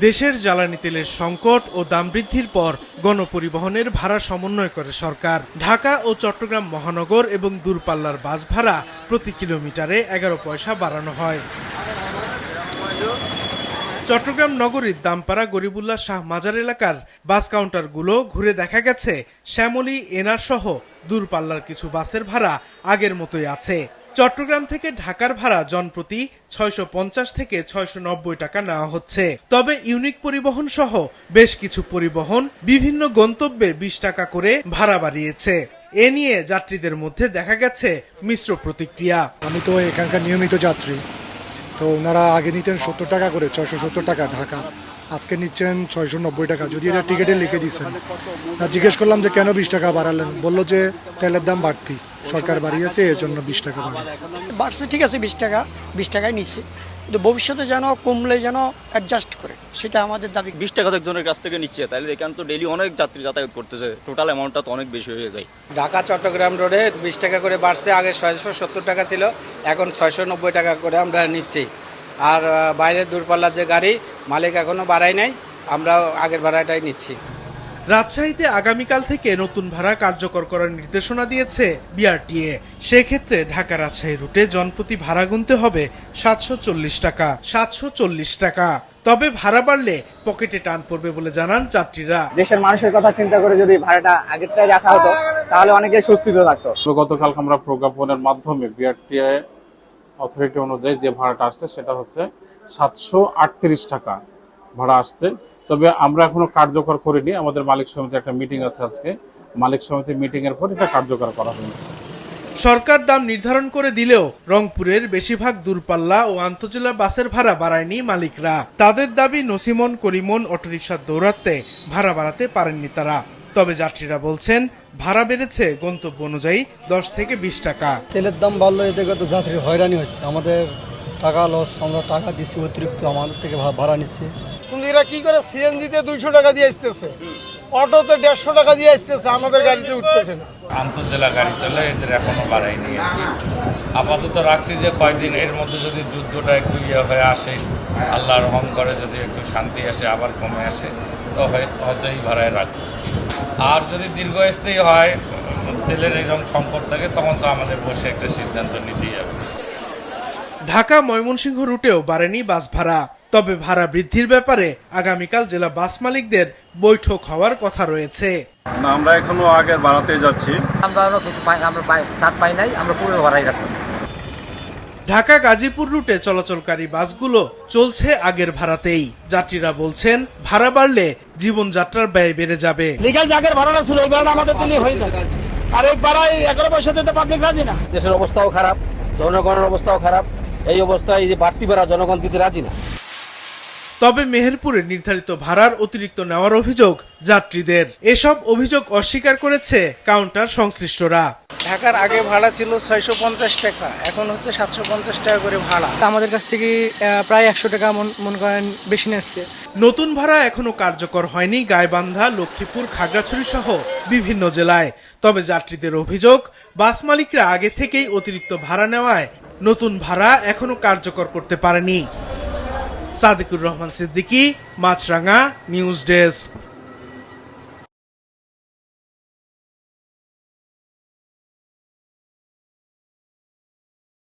দেশের জ্বালানি তেলের সংকট ও দাম বৃদ্ধির পর গণপরিবহনের ভাড়া সমন্বয় করে সরকার। ঢাকা ও চট্টগ্রাম মহানগর এবং দূরপাল্লার বাস ভাড়া প্রতি কিলোমিটারে 11 পয়সা বাড়ানো হয়। চট্টগ্রাম নগরীর দামপাড়া গরিবুল্লাহ শাহ মাজার এলাকার বাস কাউন্টারগুলো ঘুরে দেখা গেছে শ্যামলী, এনার সহ দূরপাল্লার কিছু বাসের ভাড়া আগের মতোই আছে। চট্টগ্রাম থেকে ঢাকার ভাড়া জনপ্রতি 650 থেকে 690 টাকা নেওয়া হচ্ছে। তবে ইউনিক পরিবহন সহ বেশ কিছু পরিবহন বিভিন্ন গন্তব্যে 20 টাকা করে ভাড়া বাড়িয়েছে। এ নিয়ে যাত্রীদের মধ্যে দেখা গেছে মিশ্র প্রতিক্রিয়া। আমি তো এখানকার নিয়মিত যাত্রী, তো ওনারা আগে নিতেন 70 টাকা করে, 670 টাকা ঢাকা, আজকে নিচ্ছেন 690 টাকা, যদি এটা টিকিটে লিখে দিচ্ছেন। তা জিজ্ঞেস করলাম যে কেন 20 টাকা বাড়ালেন, বললো যে তেলের দাম বাড়তি, সরকার বাড়িয়েছে এর জন্য 20 টাকা বাড়ছে। ঠিক আছে, 20 টাকায় নিচ্ছে, কিন্তু ভবিষ্যতে যেন কমলে যেন অ্যাডজাস্ট করে, সেটা আমাদের দাবি। 20 টাকা তো একজনের কাছ থেকে নিচ্ছে, তাহলে এখানে তো ডেইলি অনেক যাত্রী যাতায়াত করতেছে, টোটাল অ্যামাউন্টটা তো অনেক বেশি হয়ে যায়। ঢাকা চট্টগ্রাম রোডে 20 টাকা করে বাড়ছে, আগে 670 টাকা ছিল, এখন 690 টাকা করে আমরা নিচ্ছি। আর বাইরের দূরপাল্লার যে গাড়ি মালিক এখনো বাড়ায় নাই, আমরা আগের ভাড়াটাই নিচ্ছি। রাজশাহীতে আগামীকাল থেকে নতুন ভাড়া কার্যকর করার নির্দেশনা দিয়েছে বিআরটিএ। সেক্ষেত্রে ঢাকা রাজশাহী রুটে জনপ্রতি ভাড়া গুনতে হবে 740 টাকা। তবে ভাড়া বাড়লে পকেটে টান পড়বে বলে জানান যাত্রীরা। দেশের মানুষের কথা চিন্তা করে যদি ভাড়াটা আগেরটাই রাখা হতো তাহলে অনেকে স্বস্তিতে থাকতো। গতকাল আমরা প্রজ্ঞাপনের মাধ্যমে বিআরটিএ অথরিটি অনুযায়ী যে ভাড়াটা আসছে সেটা হচ্ছে 738 টাকা ভাড়া আসছে। তবে আমরা এখনো কার্যকর করিনি, আমাদের মালিক সমিতির একটা মিটিং আছে আজকে, মালিক সমিতির মিটিং এর পর এটা কার্যকর করা হবে। সরকার দাম নির্ধারণ করে দিলেও রংপুরের বেশিরভাগ দূরপাল্লা ও আন্তজেলা বাসের ভাড়া বাড়ায়নি মালিকরা। তাদের দাবি নসিমন, করিমন অটোরিকশার দৌরাত্মে ভাড়া বাড়াতে পারেননি তারা। তবে যাত্রীরা বলছেন ভাড়া বেড়েছে গন্তব্য অনুযায়ী 10 থেকে 20 টাকা। তেলের দাম বাড়লো, এতে তো যাত্রী হয়রানি হচ্ছে, আমাদের টাকা লস, আমরা টাকা দিচ্ছি অতিরিক্ত, আমাদের থেকে ভাড়া নিচ্ছে। কিন্তু এরা কি করে সিএনজিতে 200 টাকা দিয়ে আসতেছে, অটোতে 150 টাকা দিয়ে আসতেছে, আমাদের গাড়িতে উঠতেছে না। আন্তজেলা গাড়ি চলে, এদের এখনো বাড়ায়নি। আপাতত রাখছি যে কয়দিন এর মধ্যে যদি যুদ্ধটা একটু হয়ে আসে, আল্লাহর রহম করে যদি একটু শান্তি আসে, আবার কমে আসে, তো হয়তো এই ভাড়ায় রাখবো। আর যদি দীর্ঘস্থায়ী হয়, তেলের এরকম সংকট থাকে, তখন তো আমাদের বসে একটা সিদ্ধান্ত নিতেই হবে। ঢাকা ময়মনসিংহ রুটেও বাড়েনি বাস ভাড়া। তবে ভাড়া বৃদ্ধির ব্যাপারে আগামীকাল জেলা বাস মালিকদের বৈঠক হওয়ার কথা রয়েছে। আমরা এখনো আগের ভাড়াতেই যাচ্ছি, আমরা পাই নাই, আমরা পুরো ভাড়াই রাখতাম। ঢাকা গাজীপুর রুটে চলাচলকারী বাসগুলো চলছে আগের ভাড়াতেই। যাত্রীরা বলছেন ভাড়া বাড়লে জীবনযাত্রার ব্যয় বেড়ে যাবে। লিগ্যাল জায়গার ভাড়াটা ছিল, ওই ভাড়াটা আমাদের দিলে হয়ে যায়, আর এই ভাড়ায় 11 পয়সা দিতে পাবলিক রাজি না। দেশের অবস্থাও খারাপ, জনগণের অবস্থাও খারাপ, এই অবস্থায় এই যে বাড়তি ভাড়া জনগণ দিতে রাজি না। তবে মেহেরপুরে নির্ধারিত ভাড়ার অতিরিক্ত নেওয়ার অভিযোগ যাত্রীদের। এসব অভিযোগ অস্বীকার করেছে কাউন্টার সংশ্লিষ্টরা। ঢাকার আগে ভাড়া ছিল 650 টাকা, এখন হচ্ছে 750 টাকা করে ভাড়া। আমাদের কাছ থেকে প্রায় 100 টাকা মনে করেন বেশি নিচ্ছে। নতুন ভাড়া এখনো কার্যকর হয়নি গাইবান্ধা, লক্ষ্মীপুর, খাগড়াছড়ি সহ বিভিন্ন জেলায়। তবে যাত্রীদের অভিযোগ বাস মালিকরা আগে থেকেই অতিরিক্ত ভাড়া নেওয়ায় নতুন ভাড়া এখনো কার্যকর করতে পারেনি। সাদিকুর রহমান সিদ্দিকী, মাছরাঙা, নিউজ ডেস্ক।